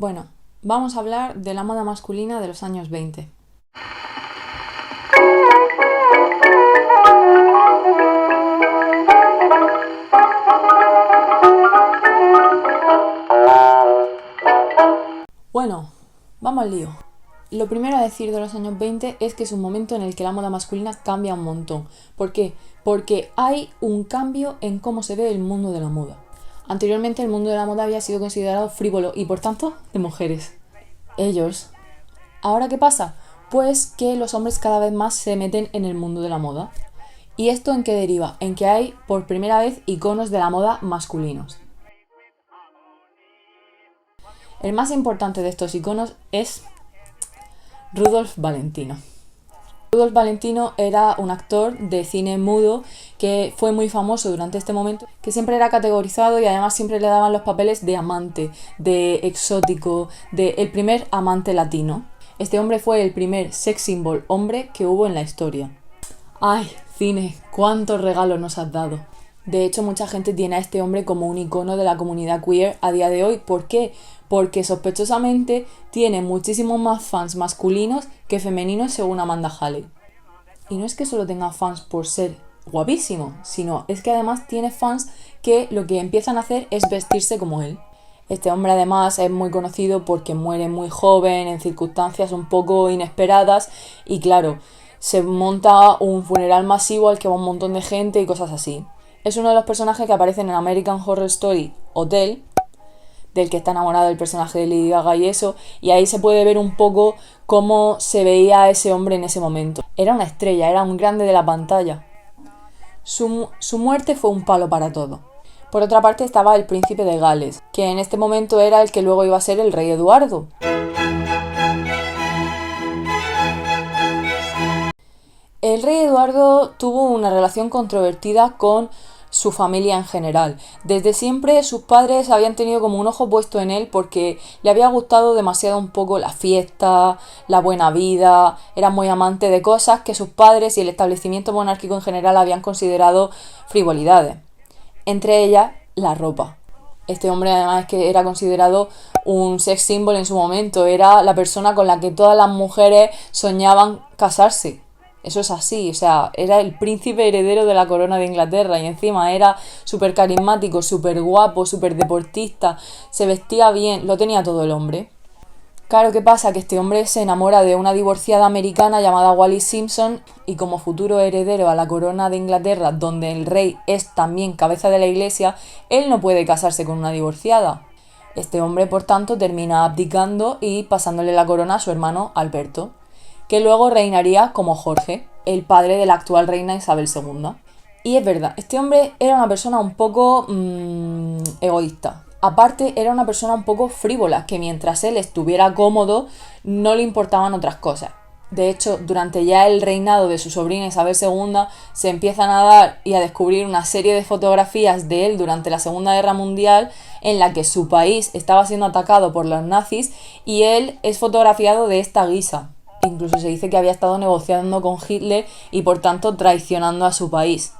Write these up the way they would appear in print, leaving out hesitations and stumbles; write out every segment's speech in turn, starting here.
Bueno, vamos a hablar de la moda masculina de los años 20. Bueno, vamos al lío. Lo primero a decir de los años 20 es que es un momento en el que la moda masculina cambia un montón. ¿Por qué? Porque hay un cambio en cómo se ve el mundo de la moda. Anteriormente el mundo de la moda había sido considerado frívolo y por tanto de mujeres. Ellos. ¿Ahora qué pasa? Pues que los hombres cada vez más se meten en el mundo de la moda. ¿Y esto en qué deriva? En que hay por primera vez iconos de la moda masculinos. El más importante de estos iconos es Rudolph Valentino. Rudolph Valentino era un actor de cine mudo que fue muy famoso durante este momento, que siempre era categorizado y además siempre le daban los papeles de amante, de exótico, de el primer amante latino. Este hombre fue el primer sex symbol hombre que hubo en la historia. ¡Ay, cine! ¡Cuántos regalos nos has dado! De hecho, mucha gente tiene a este hombre como un icono de la comunidad queer a día de hoy. ¿Por qué? Porque sospechosamente tiene muchísimos más fans masculinos que femeninos según Amanda Halley. Y no es que solo tenga fans por ser guapísimo, sino es que además tiene fans que lo que empiezan a hacer es vestirse como él. Este hombre además es muy conocido porque muere muy joven, en circunstancias un poco inesperadas y claro, se monta un funeral masivo al que va un montón de gente y cosas así. Es uno de los personajes que aparecen en American Horror Story Hotel, del que está enamorado el personaje de Lady Gaga y eso, y ahí se puede ver un poco cómo se veía a ese hombre en ese momento. Era una estrella, era un grande de la pantalla. Su muerte fue un palo para todo. Por otra parte estaba el príncipe de Gales, que en este momento era el que luego iba a ser el rey Eduardo. El rey Eduardo tuvo una relación controvertida con su familia en general. Desde siempre sus padres habían tenido como un ojo puesto en él porque le había gustado demasiado un poco la fiesta, la buena vida, era muy amante de cosas que sus padres y el establecimiento monárquico en general habían considerado frivolidades. Entre ellas, la ropa. Este hombre además es que era considerado un sex symbol en su momento, era la persona con la que todas las mujeres soñaban casarse. Eso es así, o sea, era el príncipe heredero de la corona de Inglaterra y encima era súper carismático, súper guapo, súper deportista, se vestía bien, lo tenía todo el hombre. Claro, ¿qué pasa? Que este hombre se enamora de una divorciada americana llamada Wallis Simpson y como futuro heredero a la corona de Inglaterra, donde el rey es también cabeza de la iglesia, él no puede casarse con una divorciada. Este hombre, por tanto, termina abdicando y pasándole la corona a su hermano Alberto, que luego reinaría como Jorge, el padre de la actual reina Isabel II. Y es verdad, este hombre era una persona un poco egoísta. Aparte, era una persona un poco frívola, que mientras él estuviera cómodo, no le importaban otras cosas. De hecho, durante ya el reinado de su sobrina Isabel II, se empiezan a dar y a descubrir una serie de fotografías de él durante la Segunda Guerra Mundial en la que su país estaba siendo atacado por los nazis y él es fotografiado de esta guisa. Incluso se dice que había estado negociando con Hitler y por tanto traicionando a su país.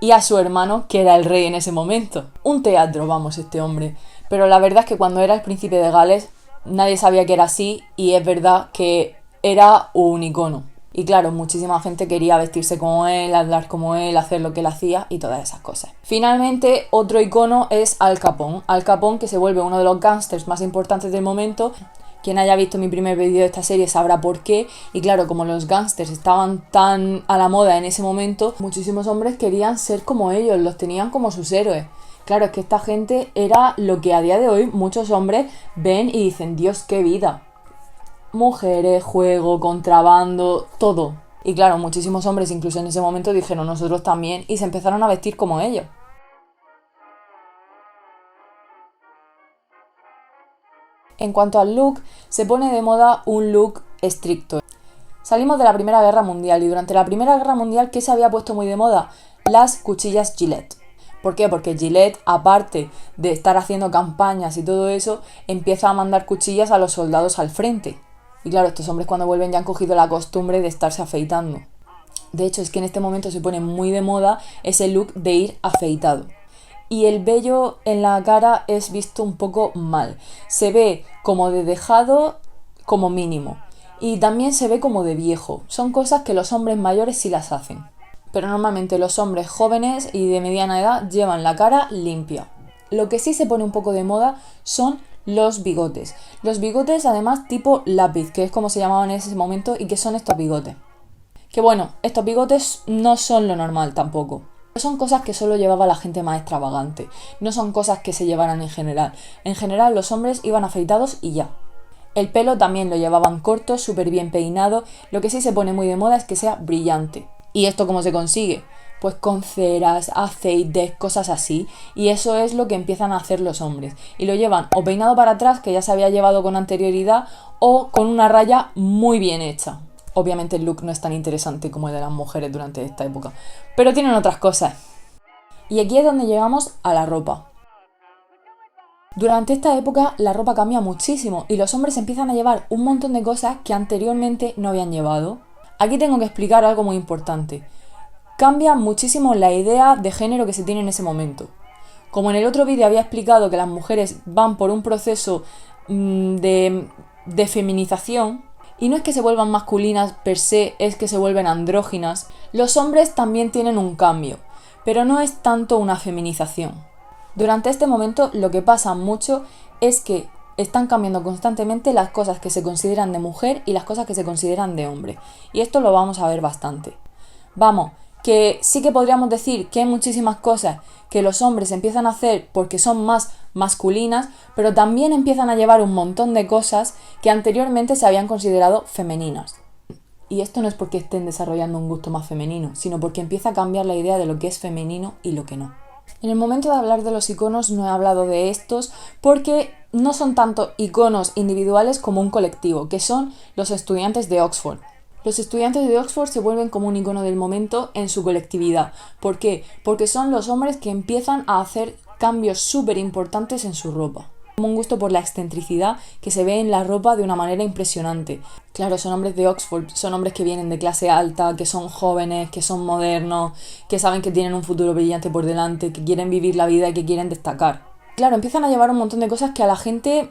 Y a su hermano, que era el rey en ese momento. Un teatro, vamos, este hombre. Pero la verdad es que cuando era el príncipe de Gales, nadie sabía que era así y es verdad que era un icono. Y claro, muchísima gente quería vestirse como él, hablar como él, hacer lo que él hacía y todas esas cosas. Finalmente, otro icono es Al Capone. Al Capone, que se vuelve uno de los gángsters más importantes del momento. Quien haya visto mi primer vídeo de esta serie sabrá por qué. Y claro, como los gángsters estaban tan a la moda en ese momento, muchísimos hombres querían ser como ellos, los tenían como sus héroes. Claro, es que esta gente era lo que a día de hoy muchos hombres ven y dicen, Dios, qué vida. Mujeres, juego, contrabando, todo. Y claro, muchísimos hombres incluso en ese momento dijeron nosotros también y se empezaron a vestir como ellos. En cuanto al look, se pone de moda un look estricto. Salimos de la Primera Guerra Mundial y durante la Primera Guerra Mundial, ¿qué se había puesto muy de moda? Las cuchillas Gillette. ¿Por qué? Porque Gillette, aparte de estar haciendo campañas y todo eso, empieza a mandar cuchillas a los soldados al frente. Y claro, estos hombres cuando vuelven ya han cogido la costumbre de estarse afeitando. De hecho, es que en este momento se pone muy de moda ese look de ir afeitado. Y el vello en la cara es visto un poco mal. Se ve como de dejado como mínimo. Y también se ve como de viejo. Son cosas que los hombres mayores sí las hacen. Pero normalmente los hombres jóvenes y de mediana edad llevan la cara limpia. Lo que sí se pone un poco de moda son los bigotes. Los bigotes además tipo lápiz, que es como se llamaban en ese momento, y que son estos bigotes. Que bueno, estos bigotes no son lo normal tampoco. Son cosas que solo llevaba la gente más extravagante. No son cosas que se llevaran en general. En general los hombres iban afeitados y ya. El pelo también lo llevaban corto, súper bien peinado. Lo que sí se pone muy de moda es que sea brillante. ¿Y esto cómo se consigue? Pues con ceras, aceites, cosas así. Y eso es lo que empiezan a hacer los hombres. Y lo llevan o peinado para atrás, que ya se había llevado con anterioridad, o con una raya muy bien hecha. Obviamente el look no es tan interesante como el de las mujeres durante esta época. Pero tienen otras cosas. Y aquí es donde llegamos a la ropa. Durante esta época la ropa cambia muchísimo y los hombres empiezan a llevar un montón de cosas que anteriormente no habían llevado. Aquí tengo que explicar algo muy importante. Cambia muchísimo la idea de género que se tiene en ese momento. Como en el otro vídeo había explicado que las mujeres van por un proceso de feminización, y no es que se vuelvan masculinas per se, es que se vuelven andróginas, los hombres también tienen un cambio, pero no es tanto una feminización. Durante este momento lo que pasa mucho es que están cambiando constantemente las cosas que se consideran de mujer y las cosas que se consideran de hombre. Y esto lo vamos a ver bastante. Vamos, que sí que podríamos decir que hay muchísimas cosas que los hombres empiezan a hacer porque son más masculinas, pero también empiezan a llevar un montón de cosas que anteriormente se habían considerado femeninas. Y esto no es porque estén desarrollando un gusto más femenino, sino porque empieza a cambiar la idea de lo que es femenino y lo que no. En el momento de hablar de los iconos no he hablado de estos porque no son tanto iconos individuales como un colectivo, que son los estudiantes de Oxford. Los estudiantes de Oxford se vuelven como un icono del momento en su colectividad. ¿Por qué? Porque son los hombres que empiezan a hacer cambios súper importantes en su ropa. Como un gusto por la excentricidad que se ve en la ropa de una manera impresionante. Claro, son hombres de Oxford, son hombres que vienen de clase alta, que son jóvenes, que son modernos, que saben que tienen un futuro brillante por delante, que quieren vivir la vida y que quieren destacar. Claro, empiezan a llevar un montón de cosas que a la gente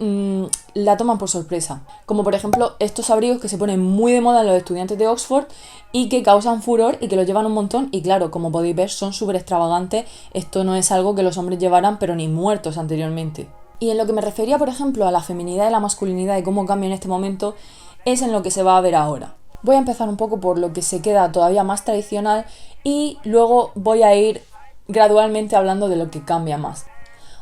la toman por sorpresa. Como por ejemplo estos abrigos que se ponen muy de moda en los estudiantes de Oxford y que causan furor y que los llevan un montón. Y claro, como podéis ver, son súper extravagantes. Esto no es algo que los hombres llevaran, pero ni muertos anteriormente. Y en lo que me refería, por ejemplo, a la feminidad y la masculinidad y cómo cambia en este momento, es en lo que se va a ver ahora. Voy a empezar un poco por lo que se queda todavía más tradicional y luego voy a ir gradualmente hablando de lo que cambia más.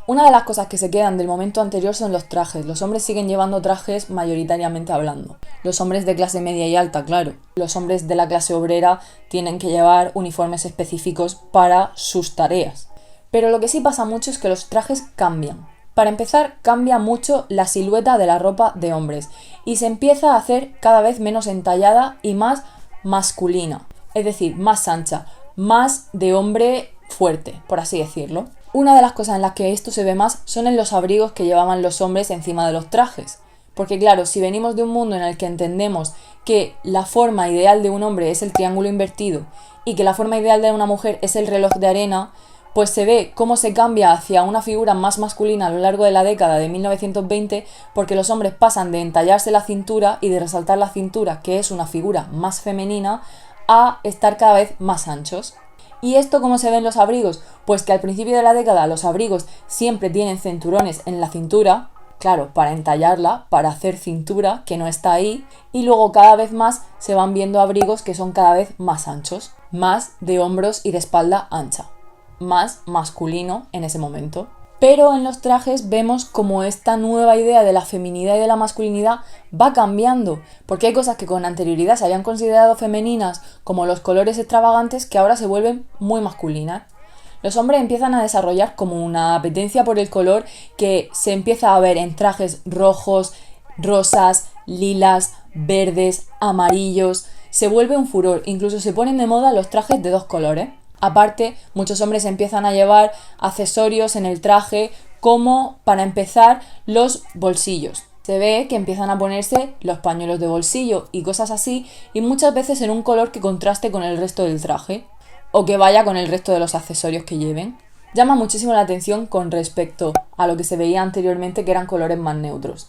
Una de las cosas que se quedan del momento anterior son los trajes. Los hombres siguen llevando trajes mayoritariamente hablando. Los hombres de clase media y alta, claro. Los hombres de la clase obrera tienen que llevar uniformes específicos para sus tareas. Pero lo que sí pasa mucho es que los trajes cambian. Para empezar, cambia mucho la silueta de la ropa de hombres y se empieza a hacer cada vez menos entallada y más masculina, es decir, más ancha, más de hombre fuerte, por así decirlo. Una de las cosas en las que esto se ve más son en los abrigos que llevaban los hombres encima de los trajes. Porque claro, si venimos de un mundo en el que entendemos que la forma ideal de un hombre es el triángulo invertido y que la forma ideal de una mujer es el reloj de arena, pues se ve cómo se cambia hacia una figura más masculina a lo largo de la década de 1920, porque los hombres pasan de entallarse la cintura y de resaltar la cintura, que es una figura más femenina, a estar cada vez más anchos. ¿Y esto cómo se ve en los abrigos? Pues que al principio de la década los abrigos siempre tienen cinturones en la cintura, claro, para entallarla, para hacer cintura, que no está ahí, y luego cada vez más se van viendo abrigos que son cada vez más anchos, más de hombros y de espalda ancha, más masculino en ese momento. Pero en los trajes vemos como esta nueva idea de la feminidad y de la masculinidad va cambiando, porque hay cosas que con anterioridad se habían considerado femeninas, como los colores extravagantes, que ahora se vuelven muy masculinas. Los hombres empiezan a desarrollar como una apetencia por el color que se empieza a ver en trajes rojos, rosas, lilas, verdes, amarillos. Se vuelve un furor, incluso se ponen de moda los trajes de dos colores. Aparte, muchos hombres empiezan a llevar accesorios en el traje, como, para empezar, los bolsillos. Se ve que empiezan a ponerse los pañuelos de bolsillo y cosas así, y muchas veces en un color que contraste con el resto del traje, o que vaya con el resto de los accesorios que lleven. Llama muchísimo la atención con respecto a lo que se veía anteriormente, que eran colores más neutros.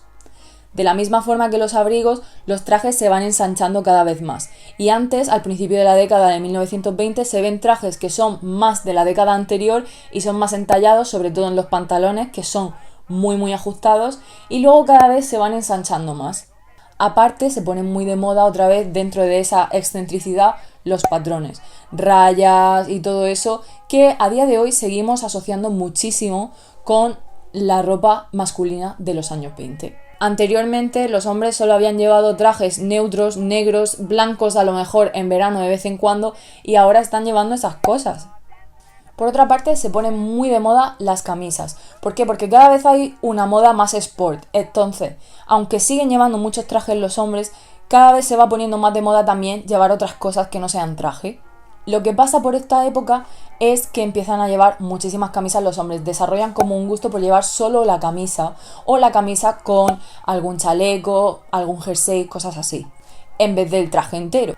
De la misma forma que los abrigos, los trajes se van ensanchando cada vez más. Y antes, al principio de la década de 1920, se ven trajes que son más de la década anterior y son más entallados, sobre todo en los pantalones, que son muy ajustados, y luego cada vez se van ensanchando más. Aparte, se ponen muy de moda otra vez dentro de esa excentricidad los patrones, rayas y todo eso, que a día de hoy seguimos asociando muchísimo con la ropa masculina de los años 20. Anteriormente los hombres solo habían llevado trajes neutros, negros, blancos a lo mejor en verano de vez en cuando, y ahora están llevando esas cosas. Por otra parte, se ponen muy de moda las camisas. ¿Por qué? Porque cada vez hay una moda más sport. Entonces, aunque siguen llevando muchos trajes los hombres, cada vez se va poniendo más de moda también llevar otras cosas que no sean traje. Lo que pasa por esta época es que empiezan a llevar muchísimas camisas los hombres. Desarrollan como un gusto por llevar solo la camisa, o la camisa con algún chaleco, algún jersey, cosas así, en vez del traje entero.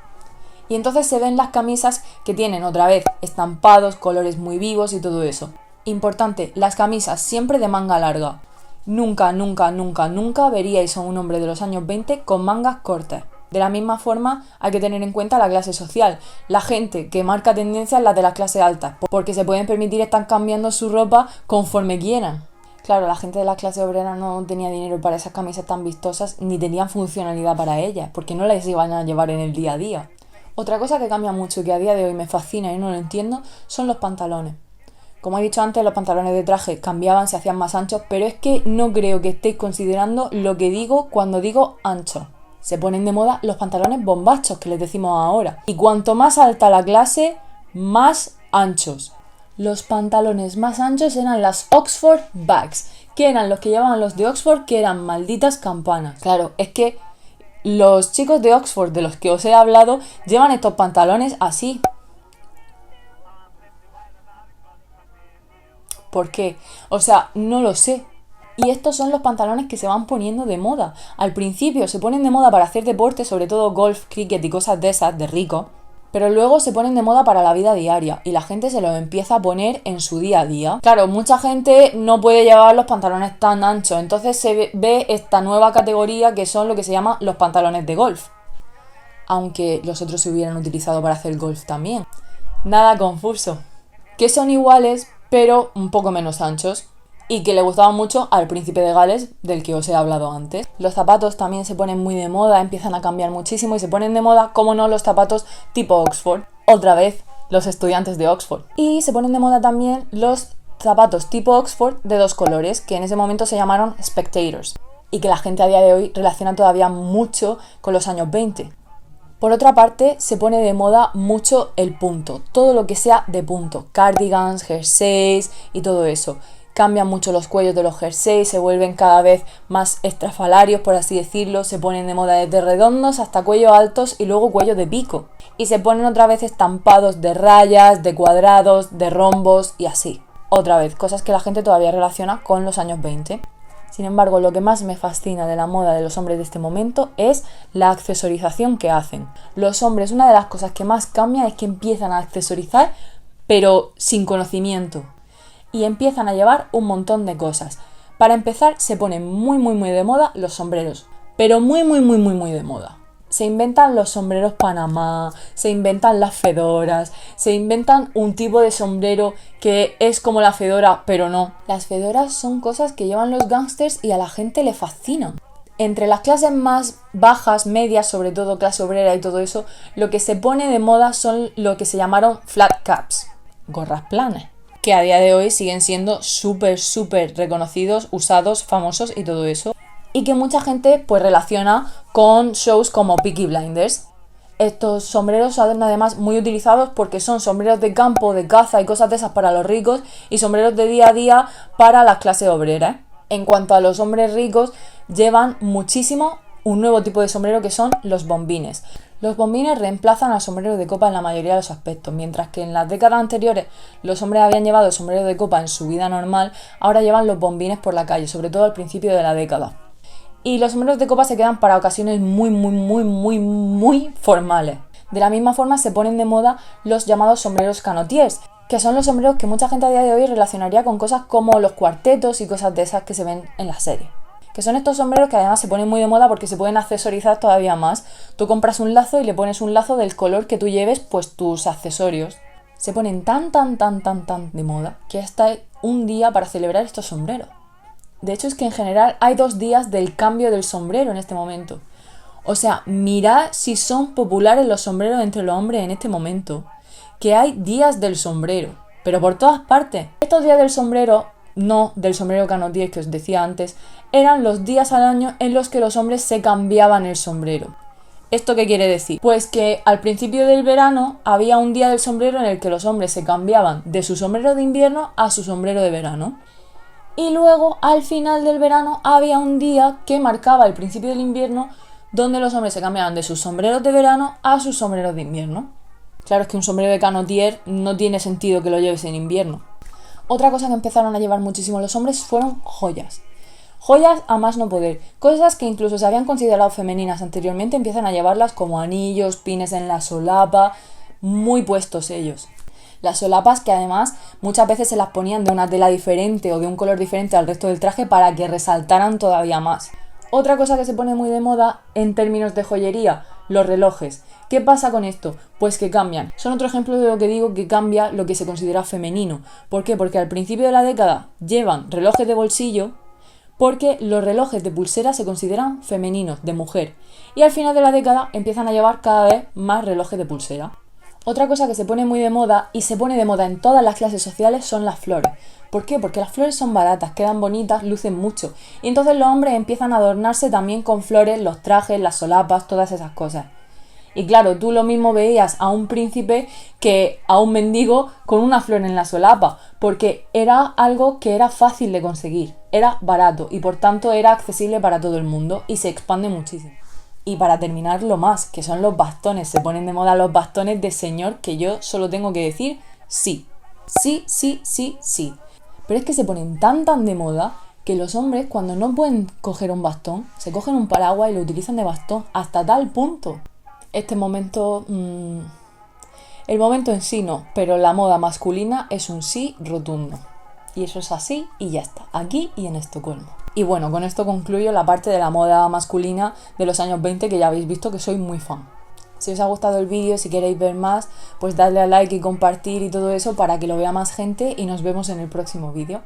Y entonces se ven las camisas que tienen otra vez estampados, colores muy vivos y todo eso. Importante, las camisas siempre de manga larga. Nunca veríais a un hombre de los años 20 con mangas cortas. De la misma forma, hay que tener en cuenta la clase social. La gente que marca tendencia es la de las clases altas, porque se pueden permitir estar cambiando su ropa conforme quieran. Claro, la gente de la clase obrera no tenía dinero para esas camisas tan vistosas, ni tenían funcionalidad para ellas, porque no las iban a llevar en el día a día. Otra cosa que cambia mucho y que a día de hoy me fascina y no lo entiendo son los pantalones. Como he dicho antes, los pantalones de traje cambiaban, se hacían más anchos, pero es que no creo que estéis considerando lo que digo cuando digo ancho. Se ponen de moda los pantalones bombachos, que les decimos ahora. Y cuanto más alta la clase, más anchos. Los pantalones más anchos eran las Oxford Bags, que eran los que llevaban los de Oxford, que eran malditas campanas. Claro, es que los chicos de Oxford de los que os he hablado llevan estos pantalones así. ¿Por qué? O sea, no lo sé. Y estos son los pantalones que se van poniendo de moda. Al principio se ponen de moda para hacer deporte, sobre todo golf, cricket y cosas de esas, de rico. Pero luego se ponen de moda para la vida diaria y la gente se los empieza a poner en su día a día. Claro, mucha gente no puede llevar los pantalones tan anchos, entonces se ve esta nueva categoría que son lo que se llama los pantalones de golf. Aunque los otros se hubieran utilizado para hacer golf también. Nada confuso. Que son iguales, pero un poco menos anchos. Y que le gustaban mucho al príncipe de Gales, del que os he hablado antes. Los zapatos también se ponen muy de moda, empiezan a cambiar muchísimo y se ponen de moda, como no, los zapatos tipo Oxford. Otra vez, los estudiantes de Oxford. Y se ponen de moda también los zapatos tipo Oxford de dos colores, que en ese momento se llamaron Spectators. Y que la gente a día de hoy relaciona todavía mucho con los años 20. Por otra parte, se pone de moda mucho el punto. Todo lo que sea de punto. Cardigans, jerseys y todo eso. Cambian mucho los cuellos de los jerseys, se vuelven cada vez más estrafalarios, por así decirlo. Se ponen de moda desde redondos hasta cuellos altos y luego cuellos de pico. Y se ponen otra vez estampados de rayas, de cuadrados, de rombos y así. Otra vez, cosas que la gente todavía relaciona con los años 20. Sin embargo, lo que más me fascina de la moda de los hombres de este momento es la accesorización que hacen. Los hombres, una de las cosas que más cambian es que empiezan a accesorizar, pero sin conocimiento. Y empiezan a llevar un montón de cosas. Para empezar, se ponen muy de moda los sombreros, pero muy de moda. Se inventan los sombreros Panamá, se inventan las fedoras, se inventan un tipo de sombrero que es como la fedora, pero no. Las fedoras son cosas que llevan los gángsters y a la gente le fascinan. Entre las clases más bajas, medias, sobre todo clase obrera y todo eso, lo que se pone de moda son lo que se llamaron flat caps, gorras planas, que a día de hoy siguen siendo súper reconocidos, usados, famosos y todo eso. Y que mucha gente pues relaciona con shows como Peaky Blinders. Estos sombreros son además muy utilizados porque son sombreros de campo, de caza y cosas de esas para los ricos, y sombreros de día a día para las clases obreras. En cuanto a los hombres ricos, llevan muchísimo un nuevo tipo de sombrero que son los bombines. Los bombines reemplazan al sombrero de copa en la mayoría de los aspectos. Mientras que en las décadas anteriores los hombres habían llevado el sombrero de copa en su vida normal, ahora llevan los bombines por la calle, sobre todo al principio de la década. Y los sombreros de copa se quedan para ocasiones muy formales. De la misma forma se ponen de moda los llamados sombreros canotiers, que son los sombreros que mucha gente a día de hoy relacionaría con cosas como los cuartetos y cosas de esas que se ven en la serie. que son estos sombreros que además se ponen muy de moda porque se pueden accesorizar todavía más. Tú compras un lazo y le pones un lazo del color que tú lleves, pues tus accesorios. Se ponen tan de moda que hasta hay un día para celebrar estos sombreros. De hecho, es que en general hay 2 días del cambio del sombrero en este momento. O sea, mirad si son populares los sombreros entre los hombres en este momento. Que hay días del sombrero, pero por todas partes. Estos días del sombrero, no del sombrero canotier que os decía antes, eran los días al año en los que los hombres se cambiaban el sombrero. ¿Esto qué quiere decir? Pues que al principio del verano había un día del sombrero en el que los hombres se cambiaban de su sombrero de invierno a su sombrero de verano. Y luego, al final del verano, había un día que marcaba el principio del invierno donde los hombres se cambiaban de sus sombreros de verano a sus sombreros de invierno. Claro, es que un sombrero de canotier no tiene sentido que lo lleves en invierno. Otra cosa que empezaron a llevar muchísimo los hombres fueron joyas. Joyas a más no poder. Cosas que incluso se habían considerado femeninas anteriormente empiezan a llevarlas como anillos, pines en la solapa, muy puestos ellos. Las solapas que además muchas veces se las ponían de una tela diferente o de un color diferente al resto del traje para que resaltaran todavía más. Otra cosa que se pone muy de moda en términos de joyería, los relojes. ¿Qué pasa con esto? Pues que cambian. Son otro ejemplo de lo que digo, que cambia lo que se considera femenino. ¿Por qué? Porque al principio de la década llevan relojes de bolsillo, porque los relojes de pulsera se consideran femeninos, de mujer. Y al final de la década empiezan a llevar cada vez más relojes de pulsera. Otra cosa que se pone muy de moda, y se pone de moda en todas las clases sociales, son las flores. ¿Por qué? Porque las flores son baratas, quedan bonitas, lucen mucho. Y entonces los hombres empiezan a adornarse también con flores, los trajes, las solapas, todas esas cosas. Y claro, tú lo mismo veías a un príncipe que a un mendigo con una flor en la solapa, porque era algo que era fácil de conseguir, era barato y por tanto era accesible para todo el mundo y se expande muchísimo. Y para terminar lo más, que son los bastones, se ponen de moda los bastones de señor, que yo solo tengo que decir sí. Sí. Pero es que se ponen tan de moda que los hombres cuando no pueden coger un bastón, se cogen un paraguas y lo utilizan de bastón hasta tal punto. Este momento, el momento en sí no, pero la moda masculina es un sí rotundo. Y eso es así y ya está, aquí y en Estocolmo. Y bueno, con esto concluyo la parte de la moda masculina de los años 20 que ya habéis visto que soy muy fan. Si os ha gustado el vídeo, si queréis ver más, pues dadle a like y compartir y todo eso para que lo vea más gente y nos vemos en el próximo vídeo.